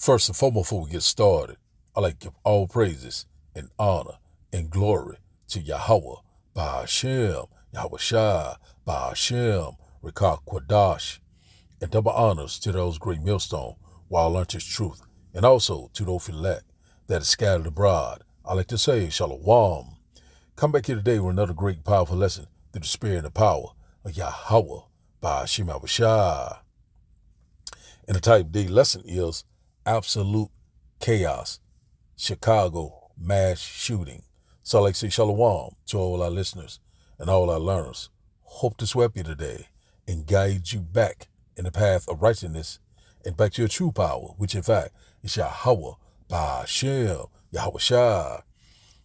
First and foremost, before we get started, I like to give all praises and honor and glory to Yahweh, Ba'ashem, Yahweh Shai, Ba'ashem, Rekah Kwadash, and double honors to those great millstone, while learnt his truth, and also to those elect that is scattered abroad. I like to say, Shalom. Come back here today with another great, powerful lesson through the spirit and the power of Yahweh, Ba'ashem, Yahweh Shai. And the type day lesson is absolute chaos, Chicago mass shooting. So I like to say shalom to all our listeners and all our learners. Hope to sweep you today and guide you back in the path of righteousness and back to your true power, which in fact is Yahweh, Ba'ashem, Yahweh Shai.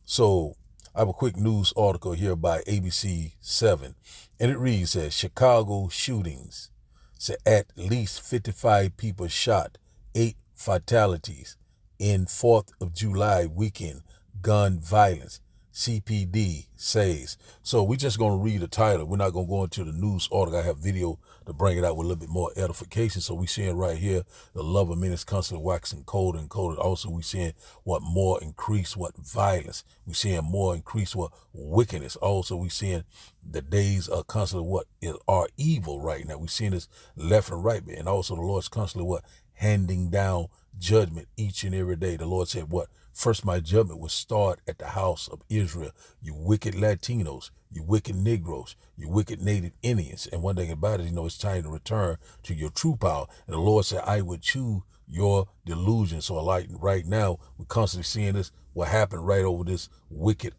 So I have a quick news article here by ABC 7, and it reads as Chicago shootings. So at least 55 people shot, 8 fatalities in 4th of July weekend gun violence, CPD says. So we're just going to read the title. We're not going to go into the news article. I have video to bring it out with a little bit more edification. So we're seeing right here, the love of men is constantly waxing colder and colder. Also, we're seeing what more increase, what violence. We're seeing more increase, what wickedness. Also, we're seeing the days are constantly what are evil right now. We're seeing this left and right. And also the Lord's constantly what? Handing down judgment each and every day. The Lord said what? First, my judgment will start at the house of Israel. You wicked Latinos, you wicked Negroes, you wicked Native Indians. And one thing about it, it's time to return to your true power. And the Lord said, I would choose your delusion. So like right now, we're constantly seeing this, what happened right over this wicked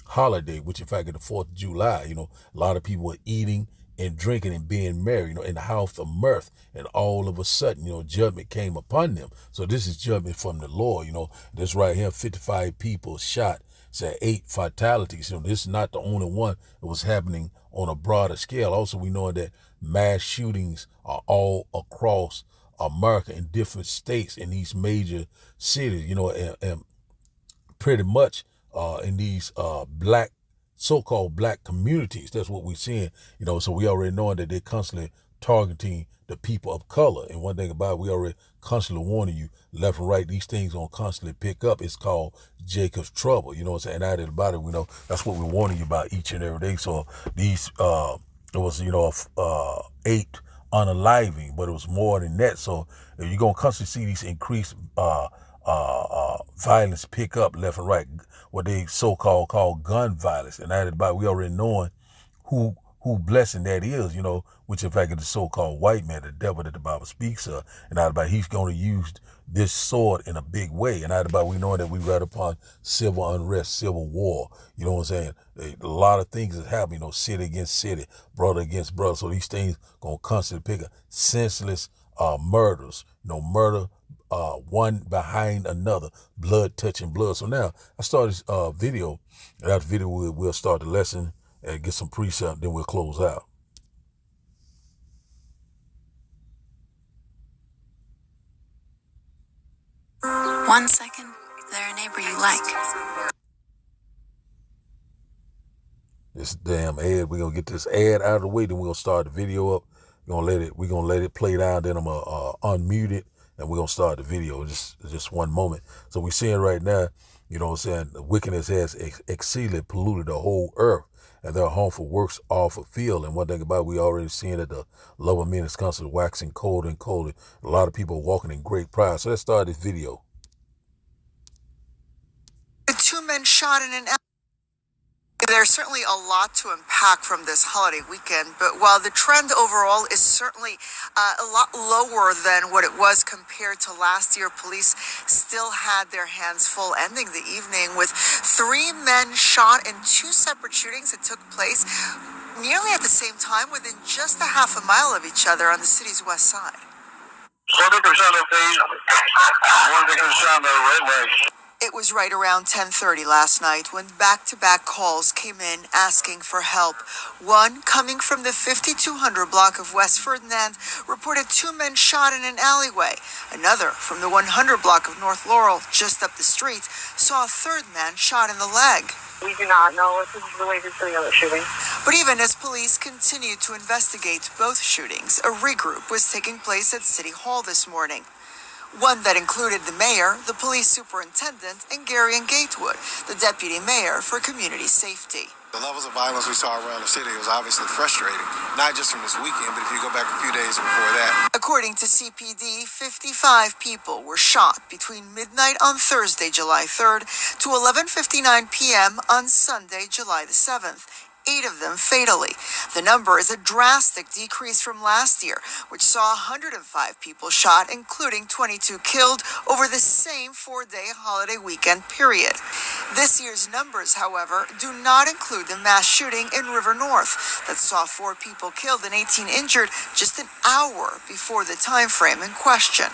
holiday, which in fact is the 4th of July. A lot of people are eating and drinking and being merry, in the house of mirth. And all of a sudden, judgment came upon them. So this is judgment from the Lord. This right here, 55 people shot, said 8 fatalities. This is not the only one that was happening on a broader scale. Also, we know that mass shootings are all across America in different states in these major cities, and pretty much in these so-called black communities. That's what we're seeing, so we already know that they're constantly targeting the people of color. And one thing about it, we already constantly warning you left and right, these things gonna constantly pick up. It's called Jacob's trouble, what I'm saying? And out about it, that's what we're warning you about each and every day. So these, it was, 8 unaliving, but it was more than that. So you're gonna constantly see these increased, violence pick up left and right, what they so-called call gun violence. And that about we already knowing who blessing that is, which in fact is the so-called white man, the devil that the Bible speaks of. And that about he's going to use this sword in a big way. And that about we know that we read upon civil unrest, civil war. You know what I'm saying? A lot of things is happening, city against city, brother against brother. So these things gonna constantly pick up senseless murders, murder one behind another, blood touching blood. So now I started this video, and after the video we'll start the lesson and get some precept, then we'll close out. One second, they're a neighbor you like. This damn ad, we're gonna get this ad out of the way, then we're gonna start the video up. We're gonna let it play down, then I'm gonna unmute it, and we're gonna start the video. Just one moment. So we're seeing right now, the wickedness has exceedingly polluted the whole earth, and their harmful works are fulfilled. And one thing about it, we already seeing that the love of men is constantly waxing colder and colder. A lot of people are walking in great pride. So let's start this video. 2 men shot in an alley. There's certainly a lot to unpack from this holiday weekend, but while the trend overall is certainly a lot lower than what it was compared to last year, police still had their hands full, ending the evening with 3 men shot in 2 separate shootings that took place nearly at the same time within just a half a mile of each other on the city's west side. 100% okay. 100% on the right way. It was right around 10:30 last night when back-to-back calls came in asking for help. One, coming from the 5200 block of West Ferdinand, reported 2 men shot in an alleyway. Another, from the 100 block of North Laurel, just up the street, saw a 3rd man shot in the leg. We do not know if this is related to the other shooting. But even as police continued to investigate both shootings, a regroup was taking place at City Hall this morning. one that included the mayor, the police superintendent, and Gary Gatewood, the deputy mayor for community safety. The levels of violence we saw around the city was obviously frustrating, not just from this weekend, but if you go back a few days before that. According to CPD, 55 people were shot between midnight on Thursday, July 3rd, to 11:59 p.m. on Sunday, July the 7th. 8 of them fatally. The number is a drastic decrease from last year, which saw 105 people shot, including 22 killed over the same 4-day holiday weekend period. This year's numbers, however, do not include the mass shooting in River North that saw 4 people killed and 18 injured just an hour before the time frame in question.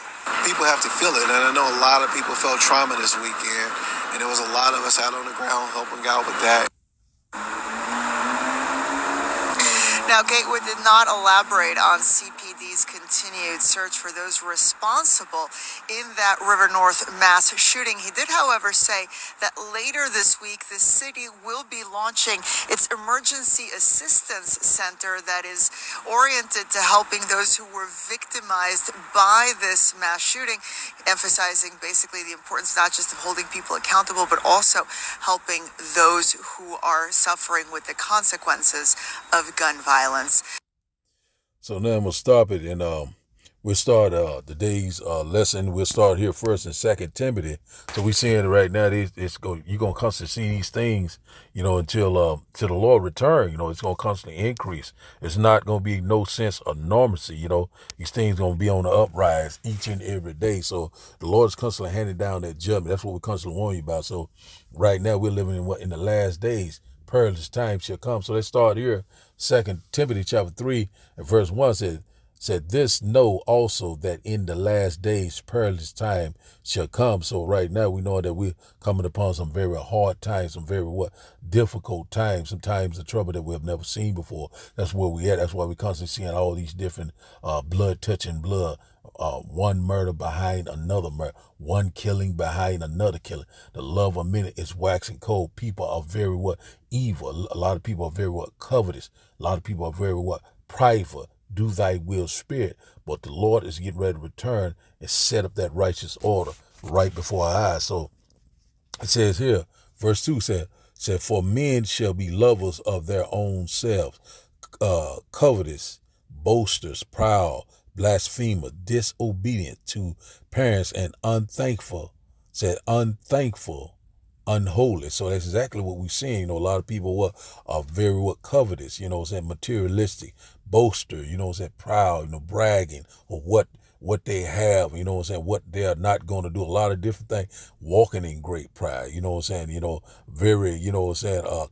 People have to feel it, and I know a lot of people felt trauma this weekend, and there was a lot of us out on the ground helping out with that. Now, Gatewood did not elaborate on CPD's continued search for those responsible in that River North mass shooting. He did, however, say that later this week, the city will be launching its Emergency Assistance Center that is oriented to helping those who were victimized by this mass shooting, emphasizing basically the importance not just of holding people accountable, but also helping those who are suffering with the consequences of gun violence. So now I'm going to stop it, and we'll start today's lesson. We'll start here first in 2 Timothy. So we're seeing it right now. You're going to constantly see these things, until the Lord return. It's going to constantly increase. It's not going to be no sense of normalcy. These things going to be on the uprise each and every day. So the Lord is constantly handing down that judgment. That's what we're constantly warning you about. So right now we're living in the last days. Perilous times shall come. So let's start here. 2 Timothy chapter 3 and verse 1 said, this know also that in the last days perilous time shall come. So right now we know that we're coming upon some very hard times, some very difficult times, sometimes the trouble that we have never seen before. That's where we at. That's why we're constantly seeing all these different blood touching blood. One murder behind another murder, one killing behind another killing. The love of many is waxing cold. People are very evil. A lot of people are very covetous. A lot of people are very prideful. Do thy will, spirit. But the Lord is getting ready to return and set up that righteous order right before our eyes. So it says here, verse 2 said, for men shall be lovers of their own selves, covetous, boasters, proud, blasphemer, disobedient to parents, and unthankful, unholy. So that's exactly what we're seeing. A lot of people are very covetous, materialistic, boaster, proud, bragging of what they have, what they're not going to do. A lot of different things, walking in great pride, very,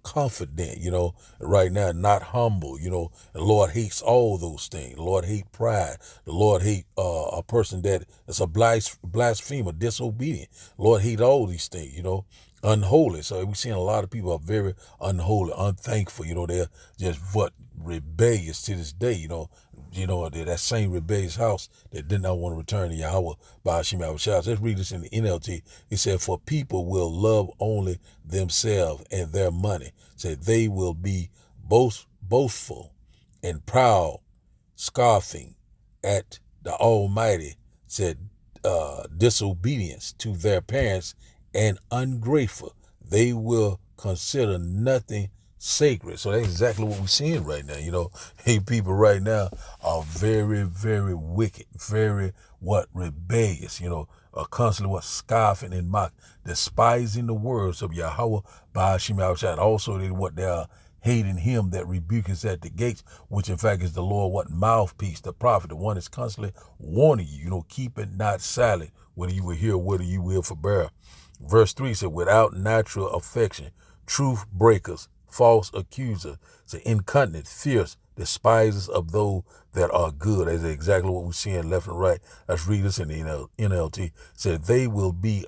confident, right now, not humble, the Lord hates all those things. The Lord hates pride. The Lord hates a person that is a blasphemer, disobedient. The Lord hates all these things, unholy. So we're seeing a lot of people are very unholy, unthankful, they're just rebellious to this day, that same rebellious house that did not want to return to Yahweh by Hashem Yahushua. Let's read this in the NLT. He said, for people will love only themselves and their money. Said they will be boastful and proud, scoffing at the Almighty. Said disobedience to their parents and ungrateful. They will consider nothing sacred. So that's exactly what we're seeing right now. People right now are very, very wicked, very rebellious, constantly scoffing and mock, despising the words of Yahweh by Hashem Yahushua. Also they are hating him that rebukes at the gates, which in fact is the Lord, mouthpiece, the prophet, the one that's constantly warning you, keep it not silent, whether you will hear, whether you will forbear. Verse 3 said, without natural affection, truth breakers, false accuser, incontinent, fierce, despisers of those that are good. That's exactly what we're seeing left and right. Let's read this in the NLT. Said they will be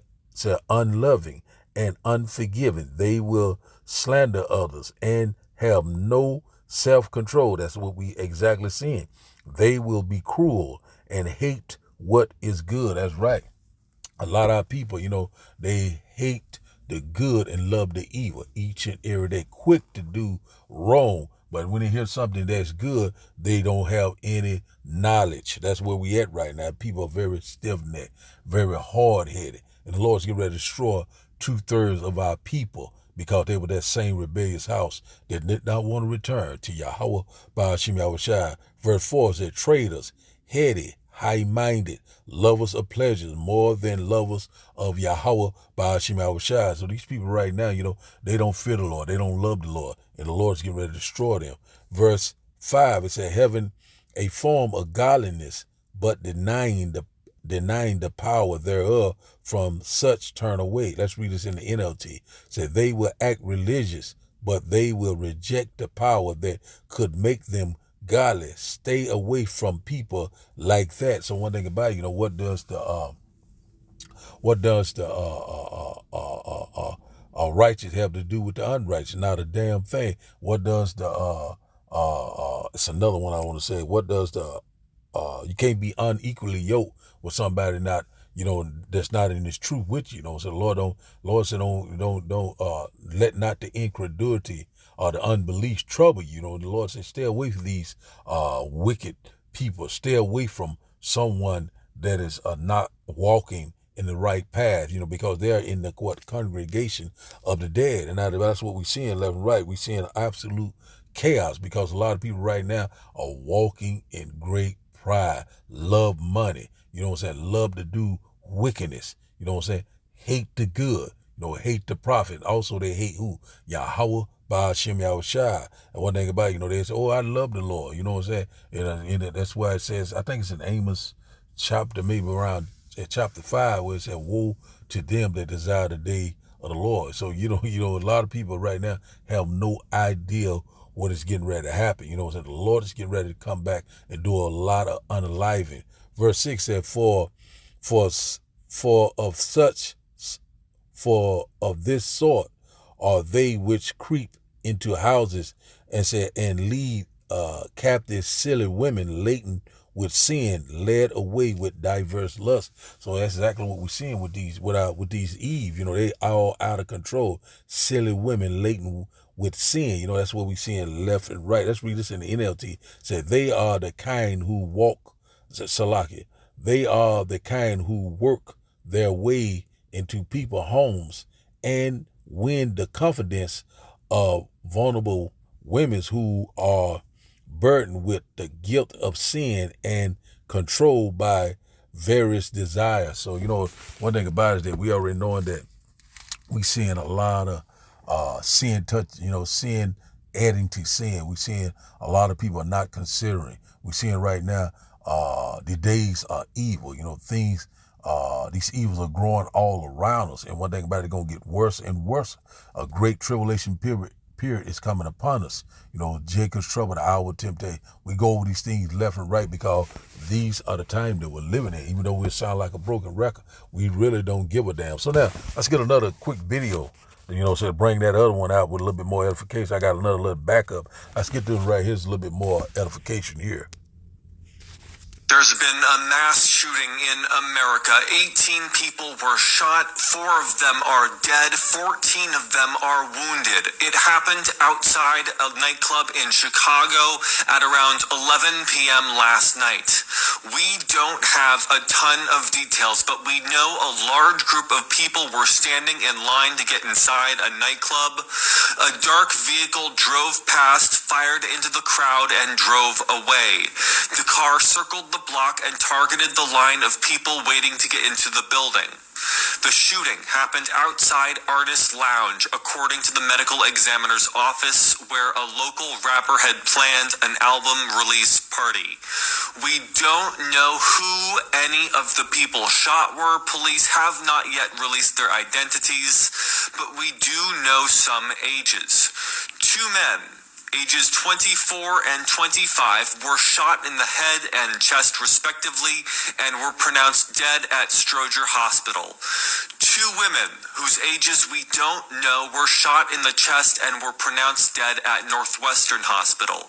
unloving and unforgiving. They will slander others and have no self-control. That's what we exactly seeing. They will be cruel and hate what is good. That's right. A lot of our people, they hate the good and love the evil each and every day, quick to do wrong, But when they hear something that's good, they don't have any knowledge. That's where we at right now. People are very stiff-necked, very hard-headed. And the Lord's getting ready to destroy 2/3 of our people because they were that same rebellious house that did not want to return to Yahweh Ba'ashim Yahushua. Verse 4 said, traitors, heady, high-minded, lovers of pleasures more than lovers of Yahweh Ba'ashim Yahushua. So these people right now, they don't fear the Lord. They don't love the Lord. And the Lord's getting ready to destroy them. Verse 5, it said, having a form of godliness, but denying the power thereof, from such turn away. Let's read this in the NLT. It said, they will act religious, but they will reject the power that could make them godly. Stay away from people like that. So one thing about it, what does the righteous have to do with the unrighteous? Not a damn thing. What does it's another one I want to say. What does you can't be unequally yoked with somebody not, that's not in this truth with you. So the Lord said, don't let not the incredulity or the unbelief trouble you. The Lord said, stay away from these wicked people. Stay away from someone that is not walking in the right path, because they're in the congregation of the dead. And that's what we're seeing left and right. We're seeing absolute chaos because a lot of people right now are walking in great pride, love money, love to do wickedness, hate the good, hate the prophet. Also, they hate who? Yahweh Ba'ashim Yahushua. And one thing about it, they say, oh, I love the Lord, And that's why it says, I think it's in Amos chapter, maybe around chapter 5, where it said, woe to them that desire the day of the Lord. So, a lot of people right now have no idea what is getting ready to happen. The Lord is getting ready to come back and do a lot of unaliving. Verse 6 said, for of this sort are they which creep into houses and lead captive silly women laden with sin, led away with diverse lusts. So that's exactly what we're seeing with these Eve. They all out of control. Silly women laden with sin. That's what we're seeing left and right. Let's read this in the NLT. Said they are the kind who walk, Salaki. They are the kind who work their way into people's homes and win the confidence of vulnerable women who are burdened with the guilt of sin and controlled by various desires. So, one thing about it is that we already knowing that we seeing a lot of sin sin adding to sin. We seeing a lot of people are not considering. We're seeing right now the days are evil. Things, these evils are growing all around us. And one thing about it, it's going to get worse and worse. A great tribulation period is coming upon us. Jacob's trouble, the hour of temptation. We go over these things left and right because these are the time that we're living in. Even though we sound like a broken record, we really don't give a damn. So now, let's get another quick video. So bring that other one out with a little bit more edification. I got another little backup. Let's get this right. Here's a little bit more edification here. There's been a mass shooting in America. 18 people were shot. 4 of them are dead. 14 of them are wounded. It happened outside a nightclub in Chicago at around 11 p.m. last night. We don't have a ton of details, but we know a large group of people were standing in line to get inside a nightclub. A dark vehicle drove past, fired into the crowd, and drove away. The car circled the block and targeted the line of people waiting to get into the building. The shooting happened outside Artist Lounge, according to the medical examiner's office, where a local rapper had planned an album release party. We don't know who any of the people shot were. Police have not yet released their identities, but we do know some ages. 2 men, ages 24 and 25, were shot in the head and chest respectively and were pronounced dead at Stroger Hospital. 2 women, whose ages we don't know, were shot in the chest and were pronounced dead at Northwestern Hospital.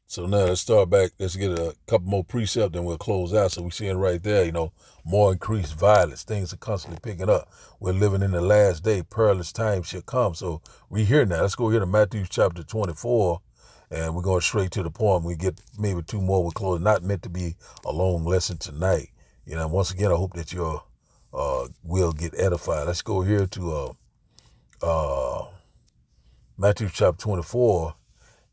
So now let's start back. Let's get a couple more precepts, then we'll close out. So we're seeing right there, more increased violence. Things are constantly picking up. We're living in the last day. Perilous times shall come. So we here now. Let's go here to Matthew chapter 24, and we're going straight to the point. We get maybe two more. We'll close. Not meant to be a long lesson tonight. Once again, I hope that you will get edified. Let's go here to Matthew chapter 24.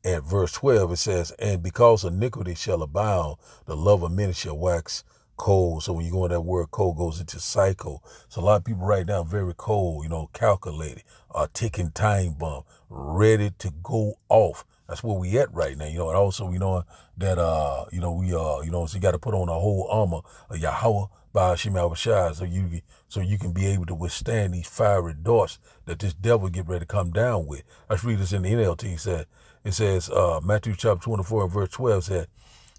At verse 12, it says, and because iniquity shall abound, the love of many shall wax cold. So when you go in that word cold goes into cycle. So a lot of people right now very cold, calculated, ticking time bomb, ready to go off. That's where we at right now, and also we know that, so you got to put on a whole armor of Yahweh by Hashem Abishai, so you can be able to withstand these fiery darts that this devil get ready to come down with. Let's read this in the NLT. It says, Matthew chapter 24 and verse 12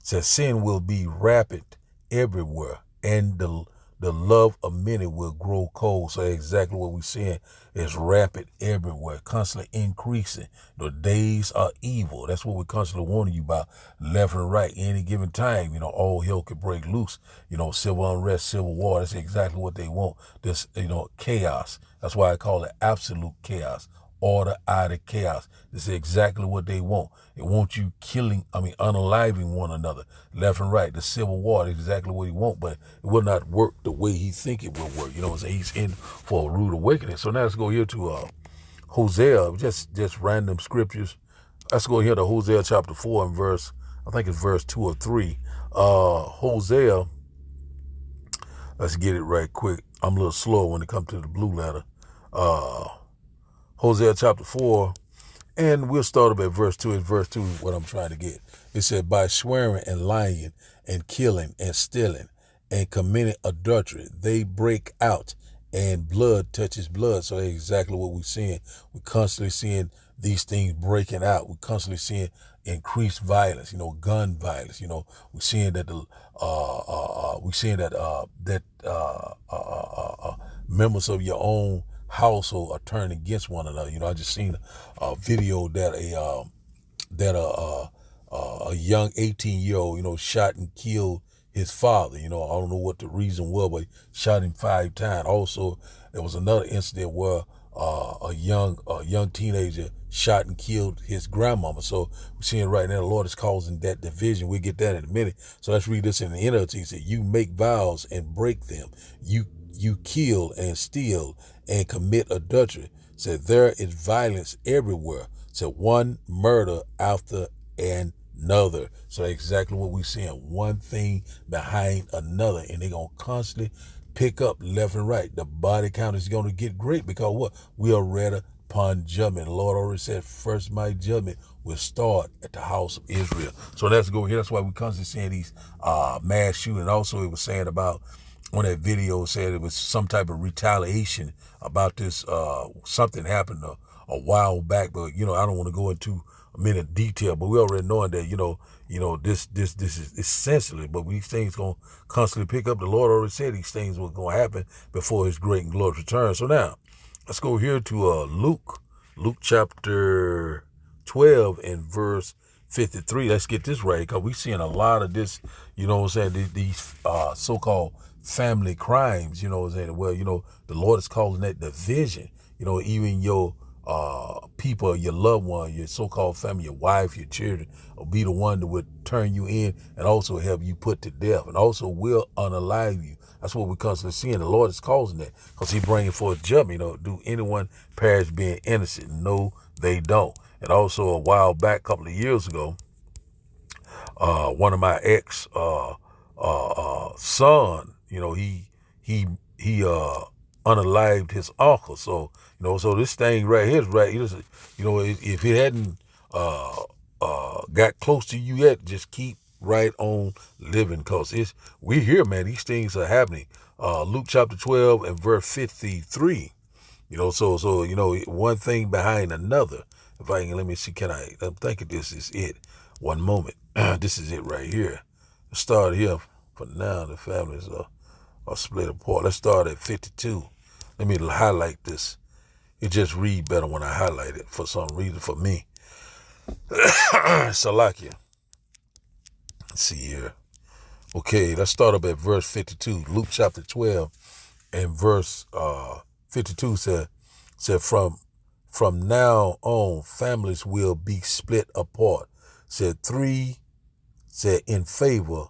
says, sin will be rapid everywhere, and the love of many will grow cold. So exactly what we're seeing is rapid everywhere, constantly increasing. The days are evil. That's what we're constantly warning you about, left and right. Any given time, all hell could break loose. Civil unrest, civil war. That's exactly what they want. This, chaos. That's why I call it absolute chaos. Order out of chaos. This is exactly what they want. They want you unaliving one another, left and right. The civil war is exactly what he wants, but it will not work the way he think it will work. He's in for a rude awakening. So now let's go here to Hosea, just random scriptures. Let's go here to Hosea chapter 4 and I think it's verse 2 or 3. Hosea, let's get it right quick. I'm a little slow when it comes to the blue letter. Hosea chapter 4, and we'll start up at verse 2. It's verse 2 what I'm trying to get. It said, by swearing and lying and killing and stealing and committing adultery, they break out and blood touches blood. So that's exactly what we're seeing. We're constantly seeing these things breaking out. We're constantly seeing increased violence, gun violence. We're seeing that members of your own household are turning against one another. I just seen a video that a young 18-year-old, shot and killed his father. I don't know what the reason was, but he shot him 5 times. Also, there was another incident where a young teenager shot and killed his grandmama. So we're seeing right now the Lord is causing that division. We'll get that in a minute. So let's read this in the NLT. It said, you make vows and break them. You kill and steal and commit adultery. Said there is violence everywhere. Said one murder after another. So that's exactly what we're seeing. One thing behind another. And they're going to constantly pick up left and right. The body count is going to get great because what? We are ready upon judgment. The Lord already said first my judgment will start at the house of Israel. So let's go here. That's why we constantly seeing these mass shootings. Also, it was saying about on that video said it was some type of retaliation about this. Something happened a while back, but I don't want to go into a minute detail. But we already knowing that this is senseless. But these things gonna constantly pick up. The Lord already said these things were gonna happen before His great and glorious return. So now let's go here to Luke chapter 12 and verse 53. Let's get this right, because we're seeing a lot of this. These so-called family crimes, well, the Lord is calling that division. Even your people, your loved one, your so-called family, your wife, your children, will be the one that would turn you in and also have you put to death, and also will unalive you. That's what we're constantly seeing. The Lord is causing that because He's bringing forth judgment. Do anyone perish being innocent? No, they don't. And also a while back, a couple of years ago, one of my ex son, he unalived his uncle. So so this thing right here is right. If it hadn't got close to you yet, just keep right on living, because we're here, man. These things are happening. Luke chapter 12 and verse 53. So one thing behind another. If I can, let me see. I'm thinking this is it. One moment. This is it right here. Let's start here. For now, the families are split apart. Let's start at 52. Let me highlight this. It just read better when I highlight it for some reason for me. Salakia. Let's see here. Okay, let's start up at verse 52. Luke chapter 12 and verse 52 said from now on, families will be split apart. Said three said in favor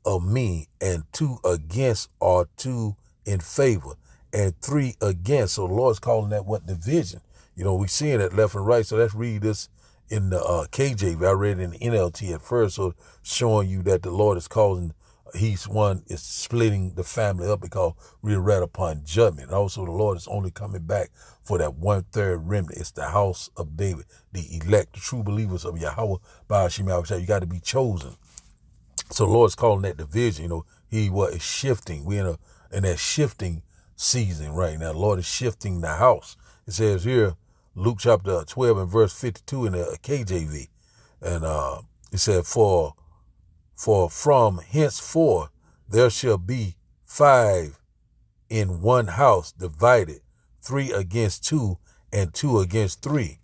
of me, and two against, or two in favor, and three against. So the Lord's calling that what? Division. We seeing that left and right. So let's read this in the KJV. I read it in the NLT at first, so showing you that the Lord is causing, he's one is splitting the family up because we read upon judgment. And also the Lord is only coming back for that 1/3 remnant. It's the house of David, the elect, the true believers of Yahweh Ba'ashim Yahushua. You got to be chosen. So the Lord's calling that division. He is shifting. We're in that shifting season right now. The Lord is shifting the house. It says here, Luke chapter 12 and verse 52 in the KJV. And it said, for from henceforth there shall be 5 in one house divided, 3 against 2 and 2 against 3.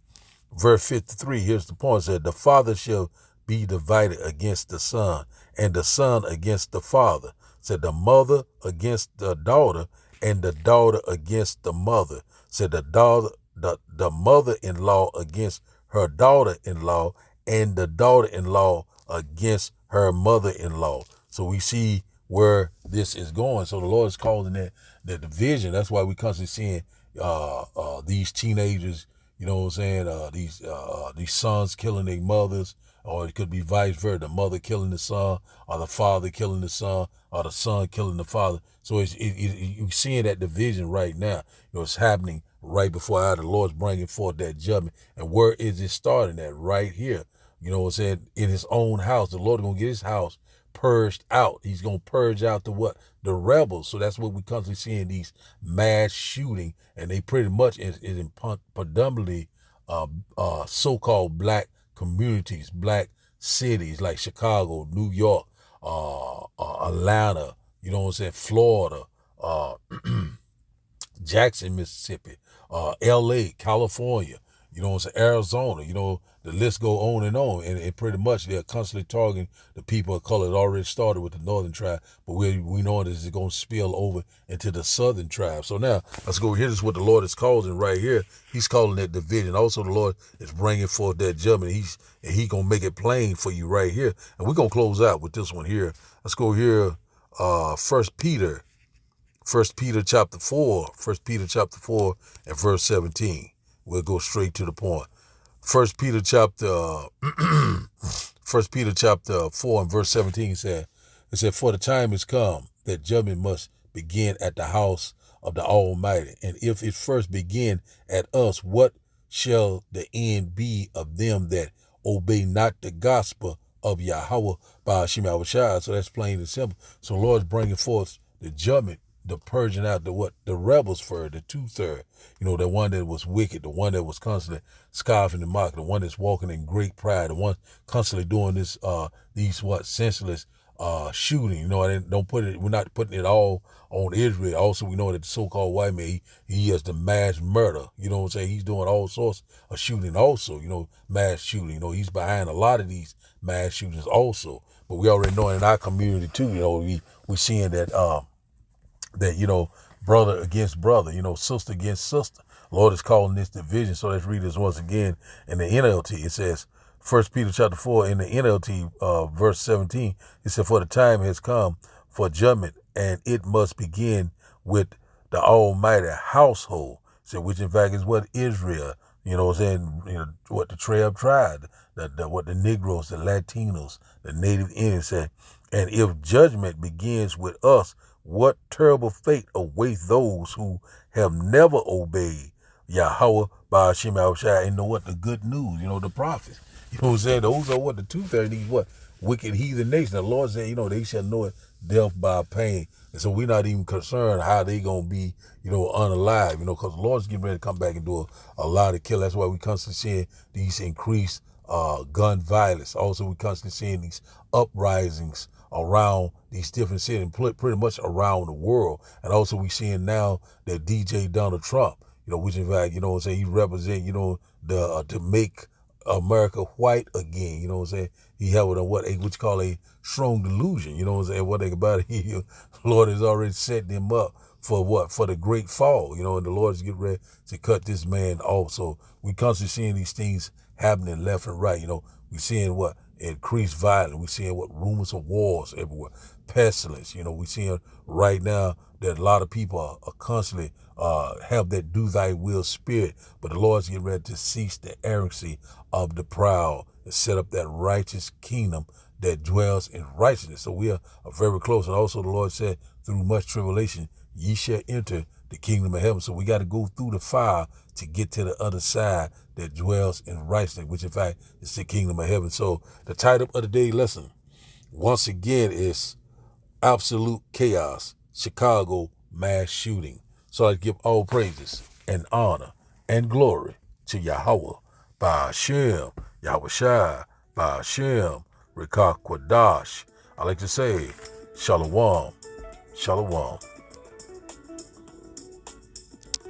Verse 53, here's the point, said, the father shall be divided against the son, and the son against the father. Said the mother against the daughter, and the daughter against the mother. Said the mother-in-law against her daughter-in-law, and the daughter-in-law against her mother-in-law. So we see where this is going. So the Lord is calling that the division. That's why we constantly seeing these teenagers, these sons killing their mothers, or it could be vice versa, the mother killing the son, or the father killing the son, or the son killing the father. So you're seeing that division right now. It's happening right before our eyes. The Lord's bringing forth that judgment. And where is it starting at? Right here. In his own house. The Lord is going to get his house purged out. He's going to purge out the rebels. So that's what we constantly seeing, these mass shooting. And they pretty much is in predominantly so-called black communities, black cities like Chicago, New York, Atlanta, Florida, Jackson, Mississippi, LA, California, Arizona, the list go on. And pretty much they're constantly targeting the people of color. It already started with the northern tribe, but we know that it's going to spill over into the southern tribe. So now let's go here. This is what the Lord is causing right here. He's calling that division. Also, the Lord is bringing forth that judgment. He's going to make it plain for you right here. And we're going to close out with this one here. Let's go here. 1 Peter chapter 4 and verse 17. We'll go straight to the point. 1 Peter chapter 4 and verse 17 it said, for the time is come that judgment must begin at the house of the Almighty. And if it first begin at us, what shall the end be of them that obey not the gospel of Yahweh Ba'ashim Yahushua? So that's plain and simple. So the Lord's bringing forth the judgment, the purging out the rebels for the 2/3, the one that was wicked, the one that was constantly scoffing and mocking, the one that's walking in great pride, the one constantly doing this, senseless shooting. We're not putting it all on Israel. Also, we know that the so-called white man, he has the mass murder. He's doing all sorts of shooting also, mass shooting. He's behind a lot of these mass shootings also. But we already know in our community too, we seeing that, brother against brother, sister against sister. Lord is calling this division. So let's read this once again in the NLT. It says, 1 Peter chapter 4 in the NLT, verse 17, it said, for the time has come for judgment, and it must begin with the almighty household. So, which in fact is what Israel, what the 12 tribe, what the Negroes, the Latinos, the Native Indians said. And if judgment begins with us, what terrible fate awaits those who have never obeyed Yahweh Ba'ashim Yahushua. And know what? The good news, the prophets. Those are what the 2/3, these wicked heathen nations. The Lord said, they shall know it, death by pain. And so we're not even concerned how they going to be, unalive, because the Lord's getting ready to come back and do a lot of killing. That's why we constantly seeing these increased gun violence. Also, we constantly seeing these uprisings around these different cities, pretty much around the world. And also we seeing now that DJ Donald Trump, which in fact, he represent, to make America white again. You know what I'm saying? He have what you call a strong delusion. You know what I'm saying? What they about it, the Lord has already set them up for what? For the great fall. You know, and the Lord is getting ready to cut this man off. So we constantly seeing these things happening left and right. You know, we seeing what? Increased violence. We seeing what? Rumors of wars everywhere. Pestilence. You know, we seeing right now that a lot of people are constantly have that do thy will spirit, but the Lord's getting ready to cease the arrogancy of the proud and set up that righteous kingdom that dwells in righteousness. So we are very close. And also the Lord said, through much tribulation, ye shall enter the kingdom of heaven. So we got to go through the fire to get to the other side that dwells in righteousness, which in fact is the kingdom of heaven. So the title of the day lesson, once again, is Absolute Chaos, Chicago Mass Shooting. So I give all praises and honor and glory to Yahweh, Ba'ashem, Yahweh Shai, Ba'ashem, Rekah Kwadash. I like to say, Shalom, Shalom.